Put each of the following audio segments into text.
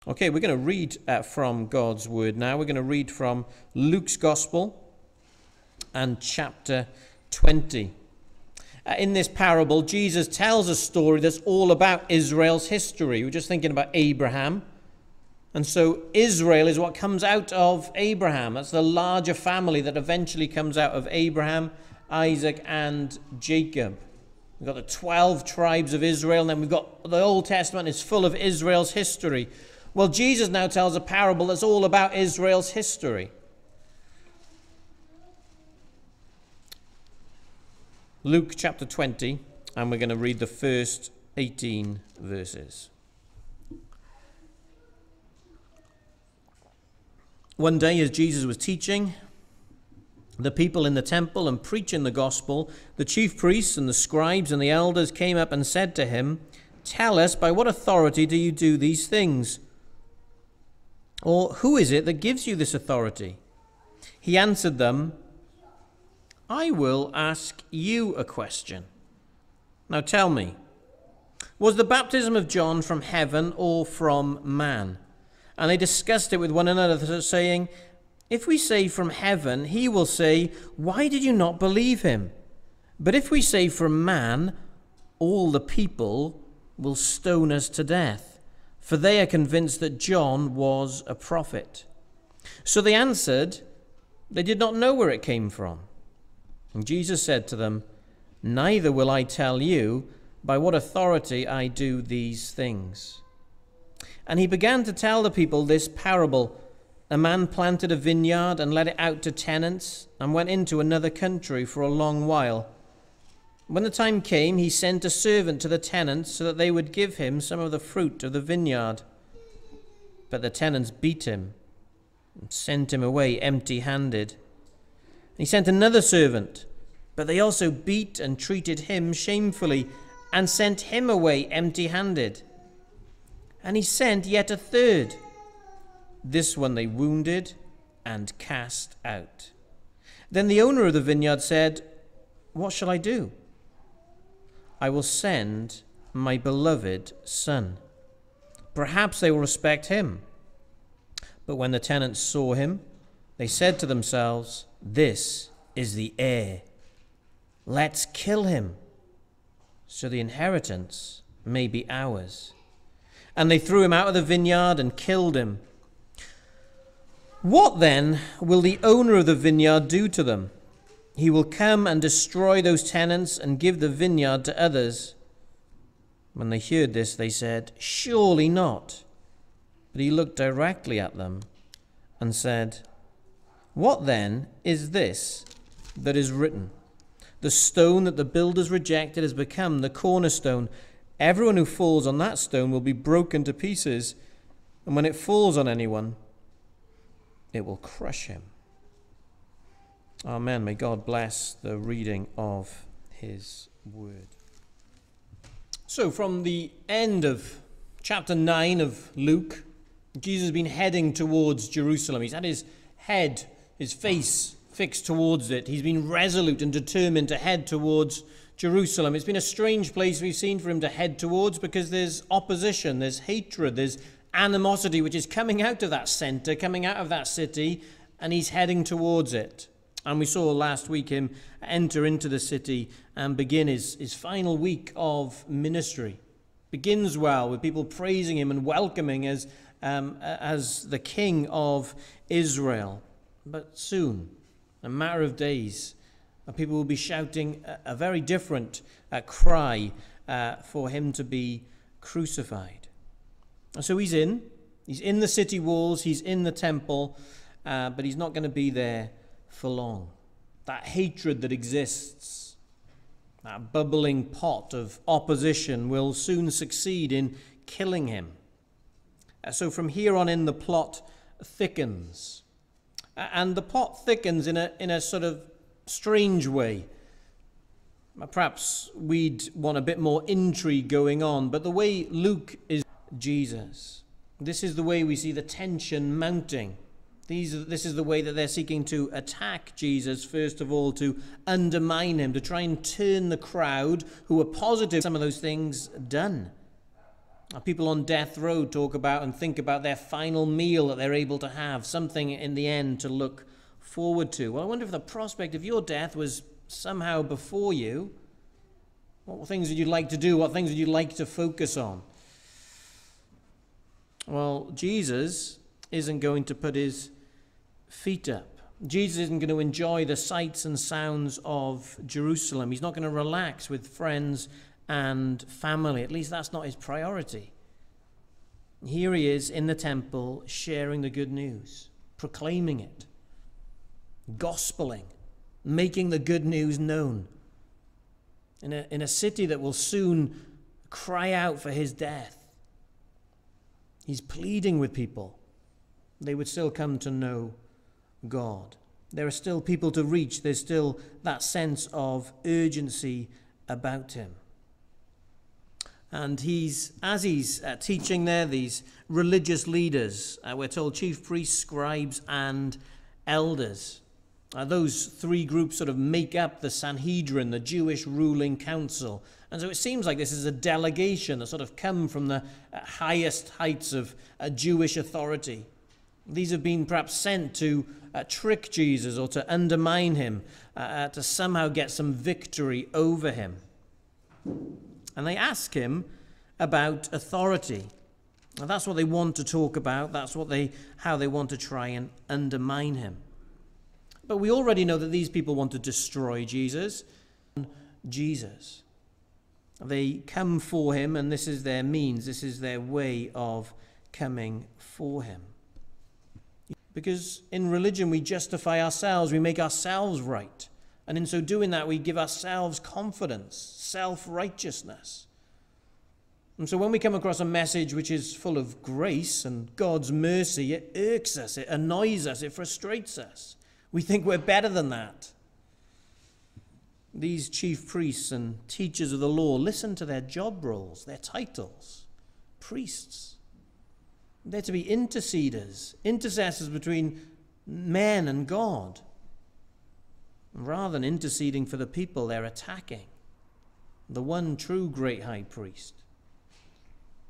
Okay, we're going to read from God's Word now. We're going to read from Luke's Gospel and chapter 20. In this parable, Jesus tells a story that's all about Israel's history. We're just thinking about Abraham. And so Israel is what comes out of Abraham. That's the larger family that eventually comes out of Abraham, Isaac, and Jacob. We've got the 12 tribes of Israel, and then we've got the Old Testament is full of Israel's history. Well, Jesus now tells a parable that's all about Israel's history. Luke chapter 20, and we're going to read the first 18 verses. One day as Jesus was teaching the people in the temple and preaching the gospel, the chief priests and the scribes and the elders came up and said to him, "Tell us, by what authority do you do these things? Or who is it that gives you this authority?" He answered them, "I will ask you a question. Now tell me, was the baptism of John from heaven or from man?" And they discussed it with one another, saying, "If we say from heaven, he will say, 'Why did you not believe him?' But if we say from man, all the people will stone us to death, for they are convinced that John was a prophet." So they answered, they did not know where it came from. And Jesus said to them, "Neither will I tell you by what authority I do these things." And he began to tell the people this parable. A man planted a vineyard and let it out to tenants and went into another country for a long while. When the time came, he sent a servant to the tenants so that they would give him some of the fruit of the vineyard. But the tenants beat him and sent him away empty-handed. He sent another servant, but they also beat and treated him shamefully and sent him away empty-handed. And he sent yet a third. This one they wounded and cast out. Then the owner of the vineyard said, "What shall I do? I will send my beloved son. Perhaps they will respect him." But when the tenants saw him, they said to themselves, "This is the heir. Let's kill him, so the inheritance may be ours." And they threw him out of the vineyard and killed him. What then will the owner of the vineyard do to them? He will come and destroy those tenants and give the vineyard to others. When they heard this, they said, "Surely not." But he looked directly at them and said, "What then is this that is written? The stone that the builders rejected has become the cornerstone. Everyone who falls on that stone will be broken to pieces, and when it falls on anyone, it will crush him." Amen. May God bless the reading of his word. So from the end of chapter 9 of Luke, Jesus has been heading towards Jerusalem. He's had his head, his face fixed towards it. He's been resolute and determined to head towards Jerusalem. It's been a strange place we've seen for him to head towards because there's opposition, there's hatred, there's animosity which is coming out of that center, coming out of that city, and he's heading towards it. And we saw last week him enter into the city and begin his final week of ministry. Begins well with people praising him and welcoming as the King of Israel. But soon, a matter of days, people will be shouting a very different cry for him to be crucified. And so he's in the city walls, he's in the temple, but he's not going to be there for long. That hatred that exists, that bubbling pot of opposition will soon succeed in killing him. So from here on in, the plot thickens. And the plot thickens in a sort of strange way. Perhaps we'd want a bit more intrigue going on, but the way Luke is Jesus, this is the way we see the tension mounting. This is the way that they're seeking to attack Jesus, first of all, to undermine him, to try and turn the crowd who are positive some of those things done. People on death row talk about and think about their final meal that they're able to have, something in the end to look forward to. Well, I wonder if the prospect of your death was somehow before you. What things would you like to do? What things would you like to focus on? Well, Jesus isn't going to put his feet up. Jesus isn't going to enjoy the sights and sounds of Jerusalem. He's not going to relax with friends and family. At least that's not his priority. Here he is in the temple sharing the good news, proclaiming it, gospeling, making the good news known. In a city that will soon cry out for his death. He's pleading with people. They would still come to know God. There are still people to reach. There's still that sense of urgency about him. And as he's teaching there, these religious leaders, we're told chief priests, scribes, and elders. Those three groups sort of make up the Sanhedrin, the Jewish ruling council. And so it seems like this is a delegation that sort of come from the highest heights of Jewish authority. These have been perhaps sent to trick Jesus or to undermine him, to somehow get some victory over him. And they ask him about authority. And that's what they want to talk about. That's how they want to try and undermine him. But we already know that these people want to destroy Jesus. They come for him, and this is their means. This is their way of coming for him. Because in religion we justify ourselves, we make ourselves right. And in so doing that, we give ourselves confidence, self-righteousness. And so when we come across a message which is full of grace and God's mercy, it irks us, it annoys us, it frustrates us. We think we're better than that. These chief priests and teachers of the law, listen to their job roles, their titles. Priests. They're to be intercessors between men and God. Rather than interceding for the people, they're attacking the one true great high priest.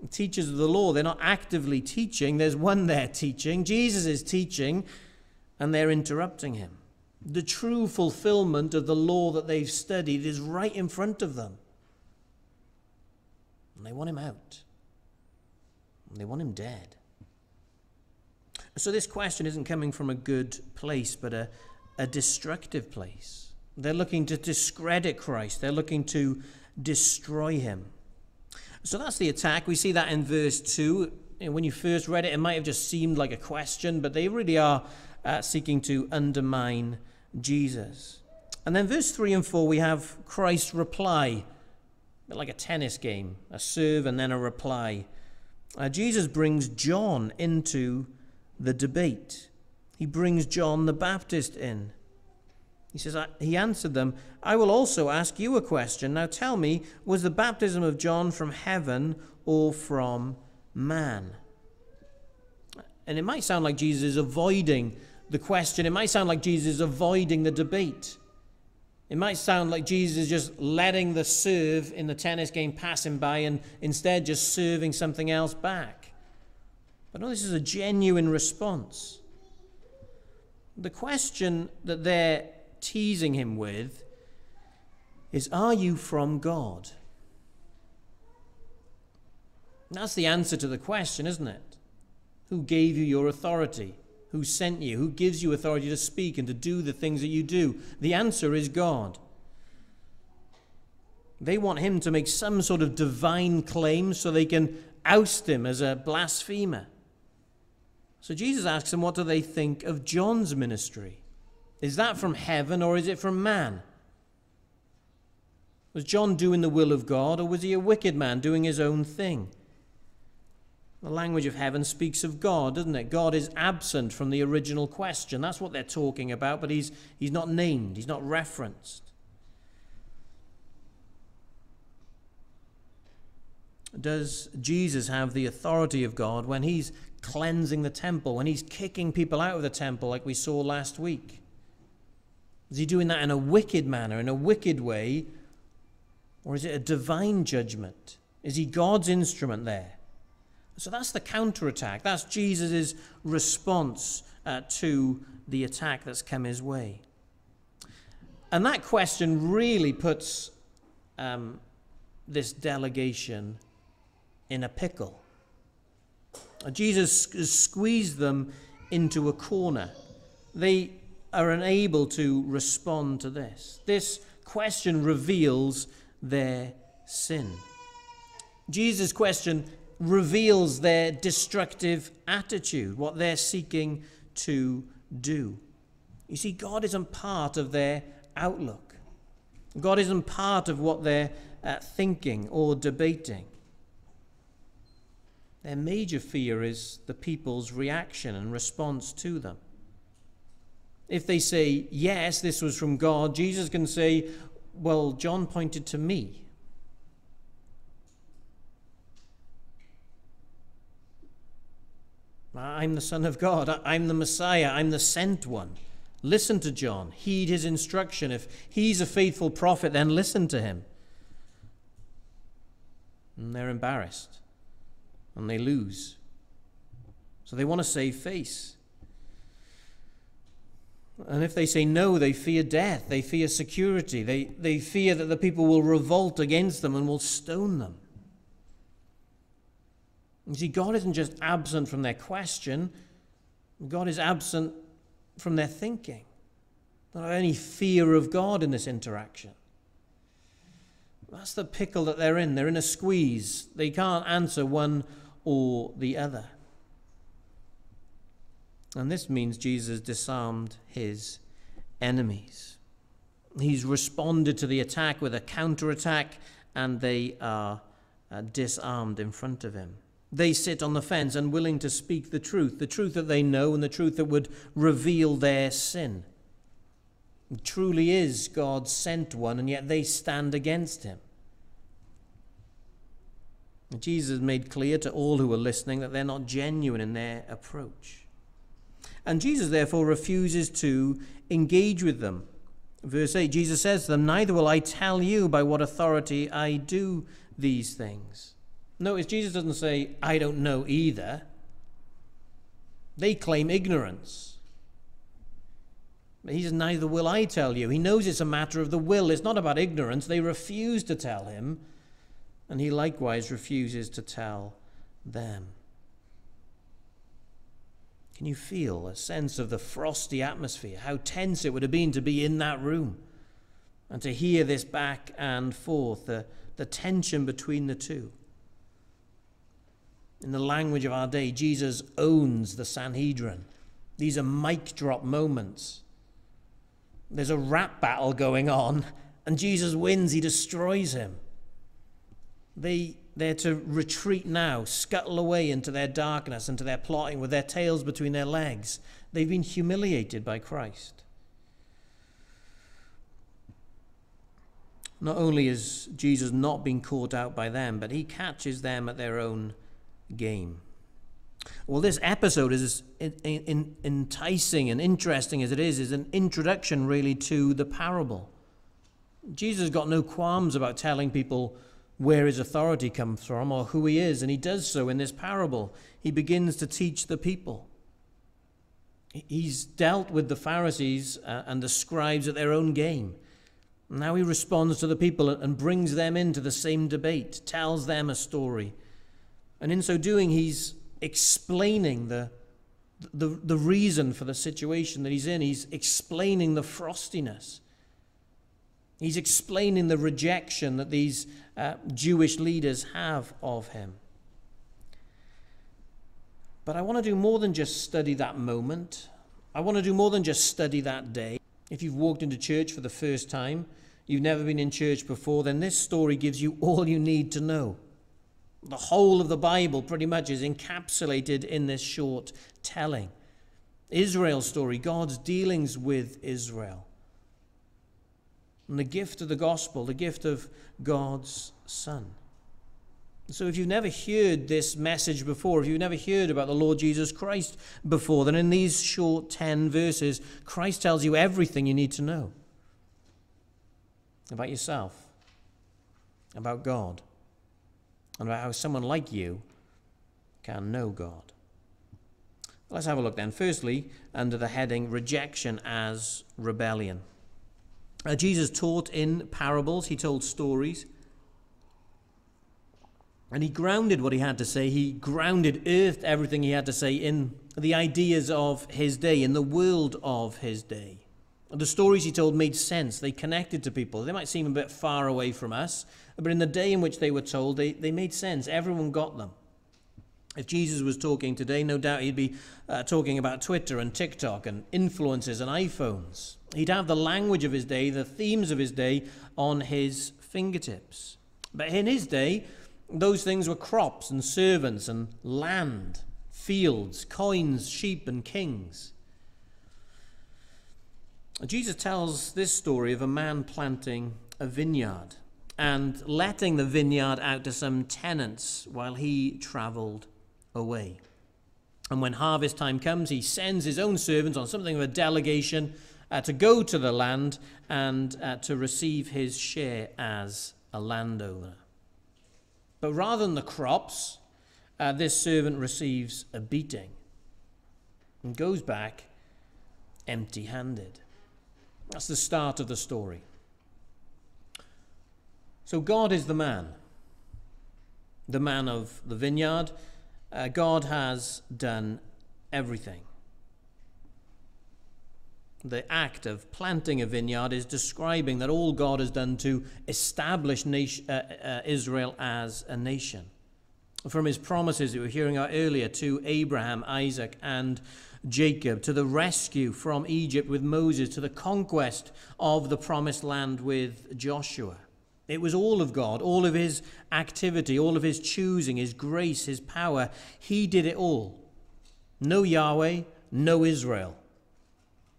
The teachers of the law, they're not actively teaching. There's one there teaching. Jesus is teaching, and they're interrupting him. The true fulfillment of the law that they've studied is right in front of them. And they want him out. And they want him dead. So this question isn't coming from a good place, but a destructive place. They're looking to discredit Christ. They're looking to destroy him. So that's the attack. We see that in verse 2. When you first read it, it might have just seemed like a question, but they really are seeking to undermine Jesus. And then verse 3 and 4, we have Christ's reply, a bit like a tennis game, a serve and then a reply. Jesus brings John into the debate. He brings John the Baptist in. He says, he answered them, I will also ask you a question. Now tell me, was the baptism of John from heaven or from man? And it might sound like Jesus is avoiding the question. It might sound like Jesus is avoiding the debate. It might sound like Jesus is just letting the serve in the tennis game pass him by and instead just serving something else back. But no, this is a genuine response. The question that they're teasing him with is, are you from God? That's the answer to the question, isn't it? Who gave you your authority? Who sent you? Who gives you authority to speak and to do the things that you do? The answer is God. They want him to make some sort of divine claim so they can oust him as a blasphemer. So Jesus asks them, what do they think of John's ministry? Is that from heaven or is it from man? Was John doing the will of God, or was he a wicked man doing his own thing? The language of heaven speaks of God, doesn't it? God is absent from the original question. That's what they're talking about, but he's not named. He's not referenced. Does Jesus have the authority of God when he's cleansing the temple, when he's kicking people out of the temple like we saw last week? Is he doing that in a wicked manner, in a wicked way, or is it a divine judgment? Is he God's instrument there? So that's the counterattack. That's Jesus' response to the attack that's come his way. And that question really puts this delegation in a pickle. Jesus squeezed them into a corner. They are unable to respond to this. This question reveals their sin. Jesus' question reveals their destructive attitude, what they're seeking to do. You see, God isn't part of their outlook. God isn't part of what they're thinking or debating. Their major fear is the people's reaction and response to them. If they say, yes, this was from God, Jesus can say, well, John pointed to me. I'm the Son of God. I'm the Messiah. I'm the sent one. Listen to John. Heed his instruction. If he's a faithful prophet, then listen to him. And they're embarrassed. And they lose. So they want to save face. And if they say no, they fear death. They fear security. They fear that the people will revolt against them and will stone them. You see, God isn't just absent from their question. God is absent from their thinking. They don't have any fear of God in this interaction. That's the pickle that they're in. They're in a squeeze. They can't answer one or the other. And this means Jesus disarmed his enemies. He's responded to the attack with a counterattack, and they are disarmed in front of him. They sit on the fence, unwilling to speak the truth that they know and the truth that would reveal their sin. He truly is God's sent one, and yet they stand against him. And Jesus made clear to all who were listening that they're not genuine in their approach. And Jesus therefore refuses to engage with them. Verse 8, Jesus says to them, neither will I tell you by what authority I do these things. Notice Jesus doesn't say, I don't know either. They claim ignorance. He says, neither will I tell you. He knows it's a matter of the will. It's not about ignorance. They refuse to tell him, and he likewise refuses to tell them. Can you feel a sense of the frosty atmosphere? How tense it would have been to be in that room and to hear this back and forth, the tension between the two. In the language of our day, Jesus owns the Sanhedrin. These are mic drop moments. There's a rap battle going on, and Jesus wins. He destroys him. They're to retreat now, scuttle away into their darkness, into their plotting with their tails between their legs. They've been humiliated by Christ. Not only has Jesus not been caught out by them, but he catches them at their own game. Well, this episode, is enticing and interesting as it is an introduction really to the parable. Jesus has got no qualms about telling people where his authority comes from or who he is, and he does so in this parable. He begins to teach the people. He's dealt with the Pharisees and the scribes at their own game. Now he responds to the people and brings them into the same debate, tells them a story. And in so doing, he's explaining the reason for the situation that he's in. He's explaining the frostiness. He's explaining the rejection that these Jewish leaders have of him. But I want to do more than just study that moment. I want to do more than just study that day. If you've walked into church for the first time, you've never been in church before, then this story gives you all you need to know. The whole of the Bible pretty much is encapsulated in this short telling. Israel's story, God's dealings with Israel. And the gift of the gospel, the gift of God's Son. So if you've never heard this message before, if you've never heard about the Lord Jesus Christ before, then in these short 10 verses, Christ tells you everything you need to know. About yourself, about God, and about how someone like you can know God. Let's have a look then. Firstly, under the heading, Rejection as Rebellion. Jesus taught in parables. He told stories. And he grounded what he had to say. He earthed everything he had to say in the ideas of his day, in the world of his day. The stories he told made sense. They connected to people. They might seem a bit far away from us, but in the day in which they were told, they made sense. Everyone got them. If Jesus was talking today, no doubt he'd be talking about Twitter and TikTok and influencers and iPhones. He'd have the language of his day, the themes of his day on his fingertips. But in his day, those things were crops and servants and land, fields, coins, sheep and kings. Jesus tells this story of a man planting a vineyard and letting the vineyard out to some tenants while he traveled away. And when harvest time comes, he sends his own servants on something of a delegation to go to the land and to receive his share as a landowner. But rather than the crops, this servant receives a beating and goes back empty-handed. That's the start of the story. So God is the man of the vineyard. God has done everything. The act of planting a vineyard is describing that all God has done to establish Israel as a nation. From his promises that we were hearing out earlier to Abraham, Isaac, and Jacob, to the rescue from Egypt with Moses, to the conquest of the promised land with Joshua. It was all of God, all of his activity, all of his choosing, his grace, his power. He did it all. No Yahweh, no Israel.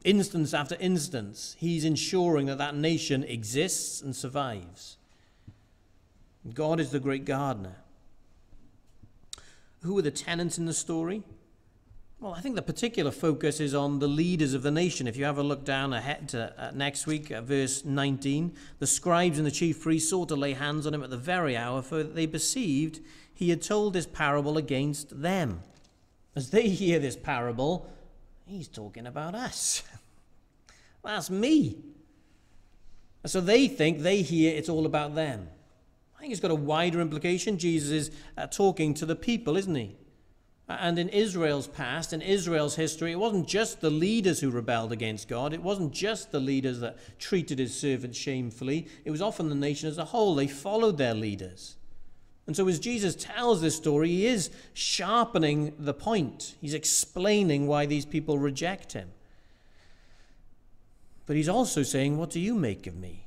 Instance after instance, he's ensuring that that nation exists and survives. God is the great gardener. Who are the tenants in the story? Well, I think the particular focus is on the leaders of the nation. If you have a look down ahead to next week, verse 19, the scribes and the chief priests sought to lay hands on him at the very hour, for they perceived he had told this parable against them. As they hear this parable, he's talking about us. That's me. So they think, they hear it's all about them. I think it's got a wider implication. Jesus is talking to the people, isn't he? And in Israel's past, in Israel's history, it wasn't just the leaders who rebelled against God. It wasn't just the leaders that treated his servants shamefully. It was often the nation as a whole. They followed their leaders. And so as Jesus tells this story, he is sharpening the point. He's explaining why these people reject him. But he's also saying, what do you make of me?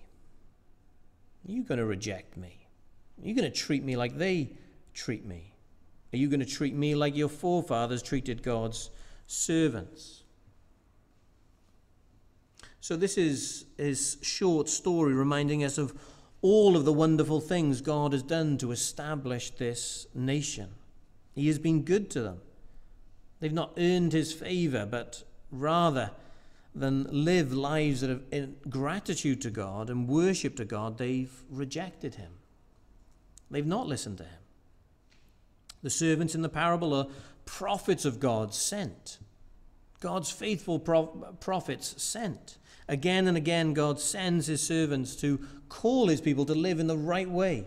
Are you going to reject me? Are you going to treat me like they treat me? Are you going to treat me like your forefathers treated God's servants? So this is his short story reminding us of all of the wonderful things God has done to establish this nation. He has been good to them. They've not earned his favor, but rather than live lives that have in gratitude to God and worship to God, they've rejected him. They've not listened to him. The servants in the parable are prophets of God sent. God's faithful prophets sent. Again and again, God sends his servants to call his people to live in the right way,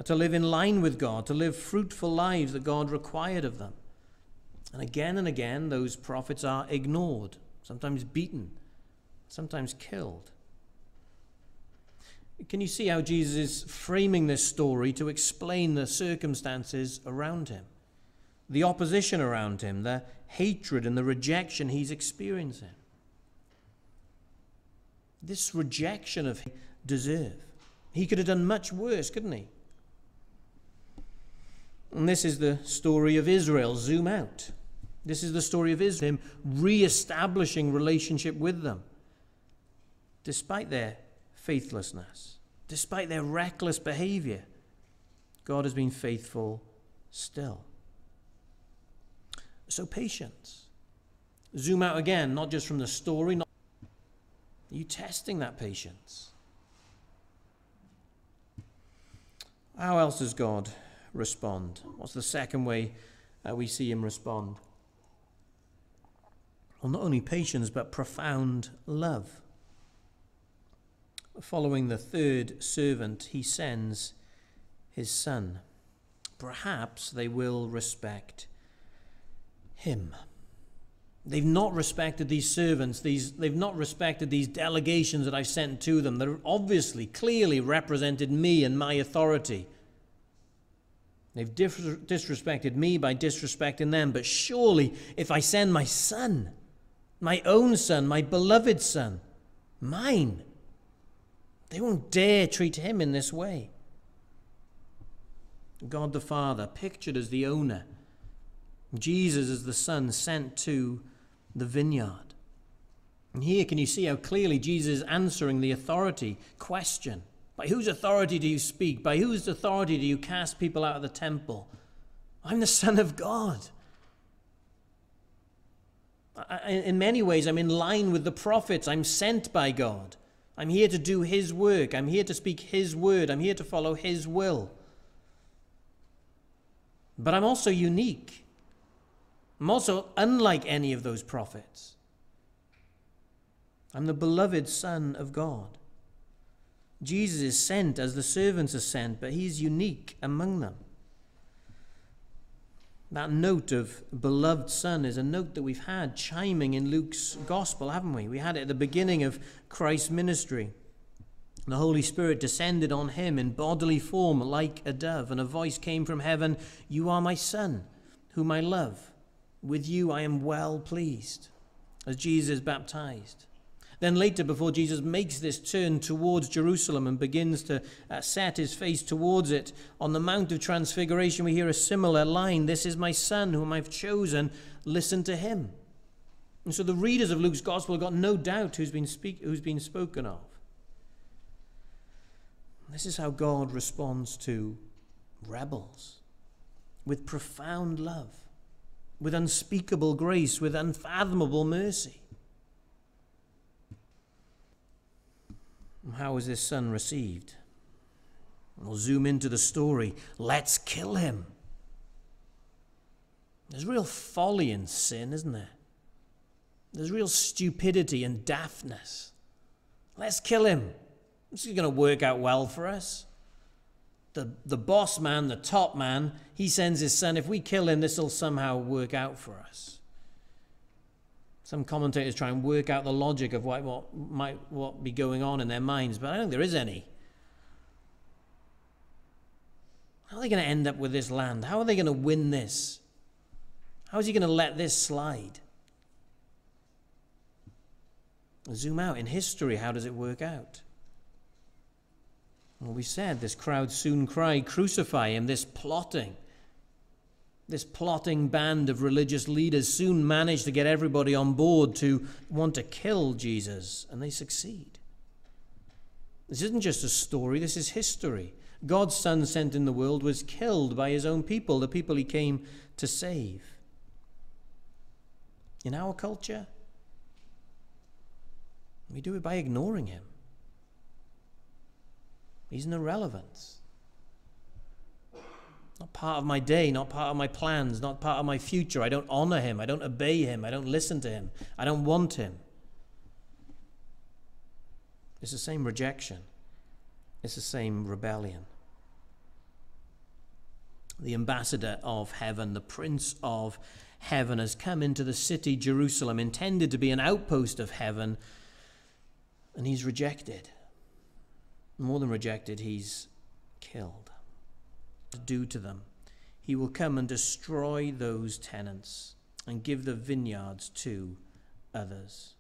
to live in line with God, to live fruitful lives that God required of them. And again, those prophets are ignored, sometimes beaten, sometimes killed. Can you see how Jesus is framing this story to explain the circumstances around him, the opposition around him, the hatred and the rejection he's experiencing? This rejection of him deserve. He could have done much worse, couldn't he? And this is the story of Israel. Zoom out. This is the story of Israel, him re-establishing relationship with them, despite their faithlessness, despite their reckless behavior. God has been faithful still. So patience. Zoom out again, not just from the story. Are you testing that patience? How else does God respond? What's the second way we see him respond? Well, not only patience, but profound love. Following the third servant, he sends his son. Perhaps they will respect him. They've not respected these servants. They've not respected these delegations that I've sent to them that obviously, clearly represented me and my authority. They've disrespected me by disrespecting them. But surely, if I send my son, my own son, my beloved son, mine, they won't dare treat him in this way. God the Father, pictured as the owner. Jesus as the son sent to the vineyard. And here can you see how clearly Jesus is answering the authority question. By whose authority do you speak? By whose authority do you cast people out of the temple? I'm the Son of God. In many ways, I'm in line with the prophets. I'm sent by God. I'm here to do his work. I'm here to speak his word. I'm here to follow his will. But I'm also unique. I'm also unlike any of those prophets. I'm the beloved Son of God. Jesus is sent as the servants are sent, but he's unique among them. That note of beloved Son is a note that we've had chiming in Luke's gospel, haven't we? We had it at the beginning of Christ's ministry. The Holy Spirit descended on him in bodily form like a dove, and a voice came from heaven, "You are my Son, whom I love. With you I am well pleased," as Jesus is baptized. Then later, before Jesus makes this turn towards Jerusalem and begins to set his face towards it, on the Mount of Transfiguration, we hear a similar line, "This is my Son, whom I've chosen. Listen to him." And so the readers of Luke's gospel have got no doubt who's been spoken of. This is how God responds to rebels, with profound love, with unspeakable grace, with unfathomable mercy. How is this son received? We'll zoom into the story. Let's kill him. There's real folly in sin, isn't there? There's real stupidity and daftness. Let's kill him. This is going to work out well for us. The boss man, the top man, he sends his son. If we kill him, this will somehow work out for us. Some commentators try and work out the logic of what might be going on in their minds, but I don't think there is any. How are they going to end up with this land? How are they going to win this? How is he going to let this slide? Zoom out in history. How does it work out? Well, we said this crowd soon cried, "Crucify him." This plotting band of religious leaders soon managed to get everybody on board to want to kill Jesus, and they succeed. This isn't just a story, this is history. God's Son sent in the world was killed by his own people, the people he came to save. In our culture, we do it by ignoring him. He's an irrelevance. Not part of my day, not part of my plans, not part of my future. I don't honor him. I don't obey him. I don't listen to him. I don't want him. It's the same rejection. It's the same rebellion. The ambassador of heaven, the Prince of heaven, has come into the city Jerusalem, intended to be an outpost of heaven, and he's rejected. More than rejected, he's killed. Do to them. He will come and destroy those tenants and give the vineyards to others.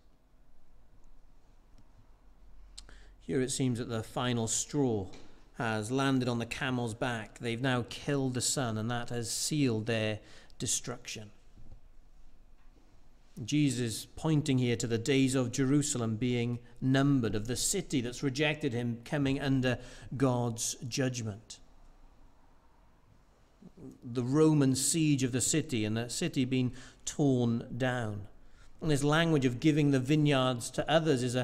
Here it seems that the final straw has landed on the camel's back. They've now killed the Son, and that has sealed their destruction. Jesus pointing here to the days of Jerusalem being numbered, of the city that's rejected him coming under God's judgment. The Roman siege of the city, and the city being torn down. And this language of giving the vineyards to others is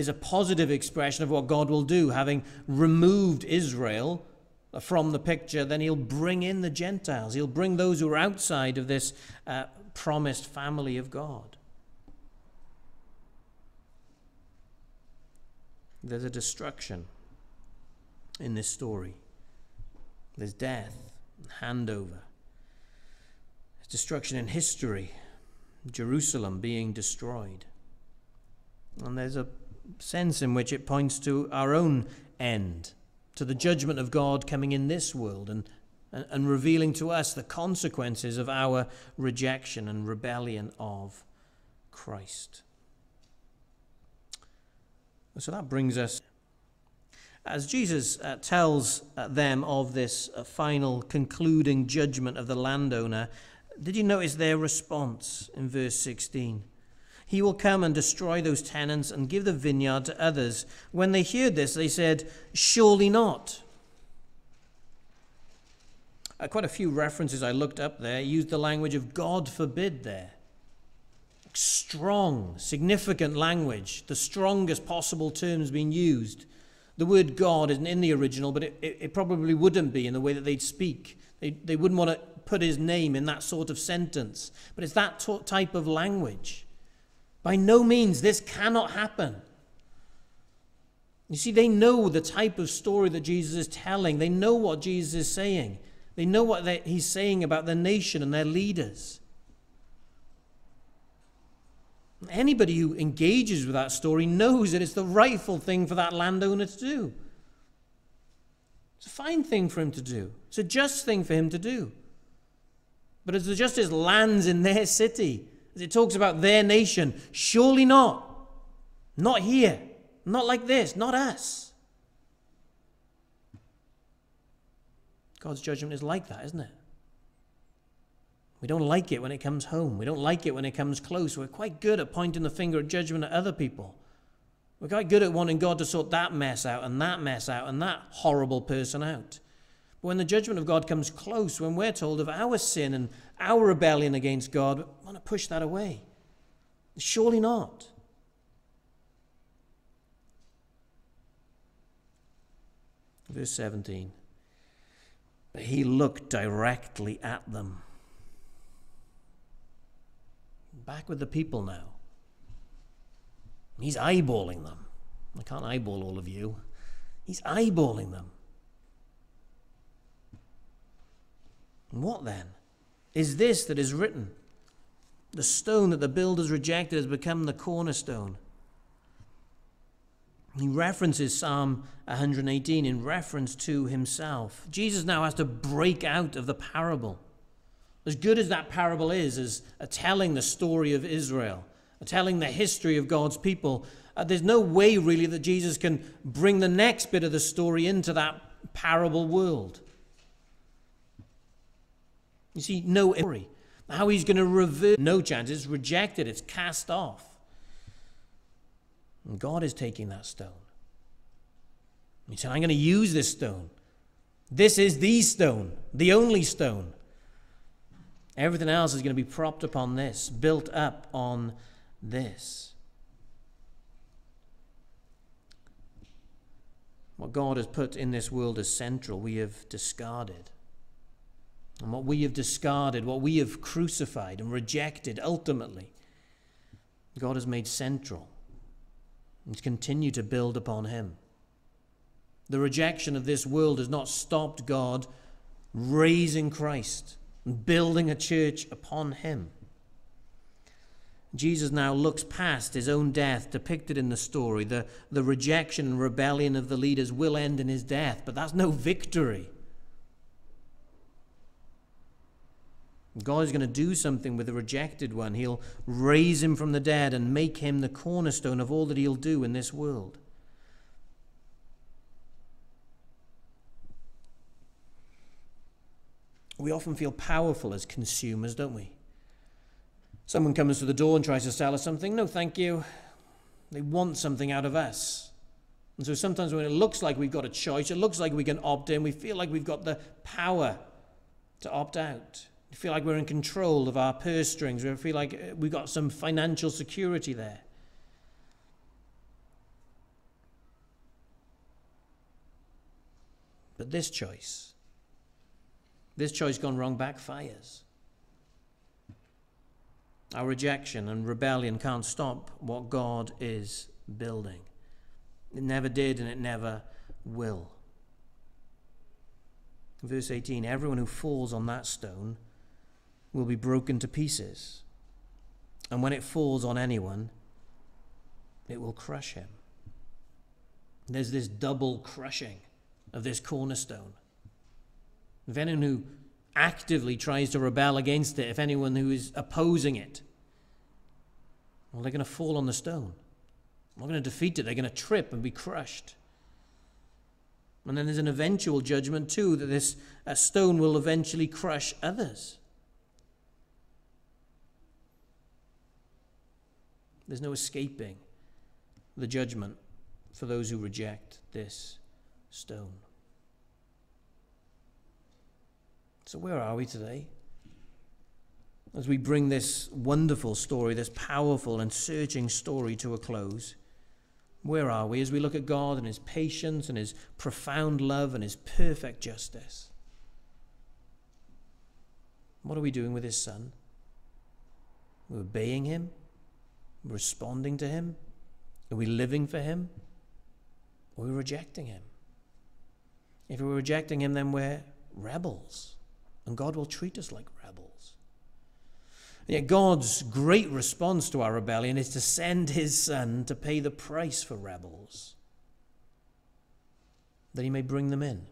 a positive expression of what God will do, having removed Israel from the picture, then he'll bring in the Gentiles. He'll bring those who are outside of this promised family of God. There's a destruction in this story. There's death, handover. There's destruction in history, Jerusalem being destroyed. And there's a sense in which it points to our own end, to the judgment of God coming in this world and revealing to us the consequences of our rejection and rebellion of Christ. So that brings us, as Jesus tells them of this final concluding judgment of the landowner, did you notice their response in verse 16? He will come and destroy those tenants and give the vineyard to others. When they heard this, they said, surely not. Quite a few references I looked up there used the language of God forbid there. Strong, significant language, the strongest possible terms being used. The word God isn't in the original, but it probably wouldn't be in the way that they'd speak. They wouldn't want to put his name in that sort of sentence. But it's that type of language. By no means, this cannot happen. You see, they know the type of story that Jesus is telling. They know what Jesus is saying. They know what he's saying about their nation and their leaders. Anybody who engages with that story knows that it's the rightful thing for that landowner to do. It's a fine thing for him to do. It's a just thing for him to do. But as the justice lands in their city, as it talks about their nation, surely not. Not here. Not like this. Not us. God's judgment is like that, isn't it? We don't like it when it comes home. We don't like it when it comes close. We're quite good at pointing the finger of judgment at other people. We're quite good at wanting God to sort that mess out and that mess out and that horrible person out. But when the judgment of God comes close, when we're told of our sin and our rebellion against God, we want to push that away. Surely not. Verse 17. But he looked directly at them. Back with the people now. He's eyeballing them. I can't eyeball all of you. He's eyeballing them. And what then? Is this that is written? The stone that the builders rejected has become the cornerstone. He references Psalm 118 in reference to himself. Jesus now has to break out of the parable. As good as that parable is as telling the story of Israel, telling the history of God's people, there's no way really that Jesus can bring the next bit of the story into that parable world. You see, no story. How he's going to reverse, no chance. It's rejected. It's cast off. And God is taking that stone. He said, I'm going to use this stone. This is the stone, the only stone. Everything else is going to be propped upon this, built up on this. What God has put in this world as central, we have discarded. And what we have discarded, what we have crucified and rejected ultimately, God has made central. And continue to build upon him. The rejection of this world has not stopped God raising Christ and building a church upon him. Jesus now looks past his own death depicted in the story. The rejection and rebellion of the leaders will end in his death, but that's no victory. God is going to do something with the rejected one. He'll raise him from the dead and make him the cornerstone of all that he'll do in this world. We often feel powerful as consumers, don't we? Someone comes to the door and tries to sell us something. No, thank you. They want something out of us. And so sometimes when it looks like we've got a choice, it looks like we can opt in, we feel like we've got the power to opt out. We feel like we're in control of our purse strings. We feel like we've got some financial security there. But this choice gone wrong backfires. Our rejection and rebellion can't stop what God is building. It never did and it never will. Verse 18, everyone who falls on that stone will be broken to pieces. And when it falls on anyone, it will crush him. There's this double crushing of this cornerstone. If anyone who actively tries to rebel against it, if anyone who is opposing it, well, they're going to fall on the stone. They're not going to defeat it. They're going to trip and be crushed. And then there's an eventual judgment too, that this stone will eventually crush others. There's no escaping the judgment for those who reject this stone. So where are we today? As we bring this wonderful story, this powerful and searching story to a close, where are we as we look at God and his patience and his profound love and his perfect justice? What are we doing with his Son? We're obeying him? We're responding to him? Are we living for him? Or are we rejecting him? If we're rejecting him, then we're rebels. And God will treat us like rebels. And yet God's great response to our rebellion is to send his Son to pay the price for rebels. That he may bring them in.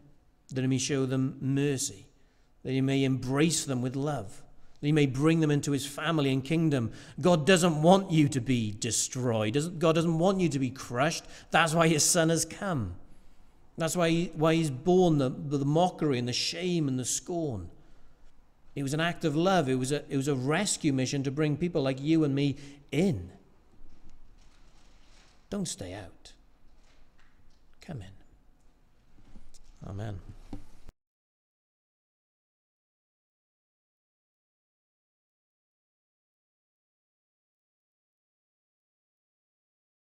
That he may show them mercy. That he may embrace them with love. That he may bring them into his family and kingdom. God doesn't want you to be destroyed. God doesn't want you to be crushed. That's why his Son has come. That's why he's borne the mockery and the shame and the scorn. It was an act of love. It was a rescue mission to bring people like you and me in. Don't stay out. Come in. Amen.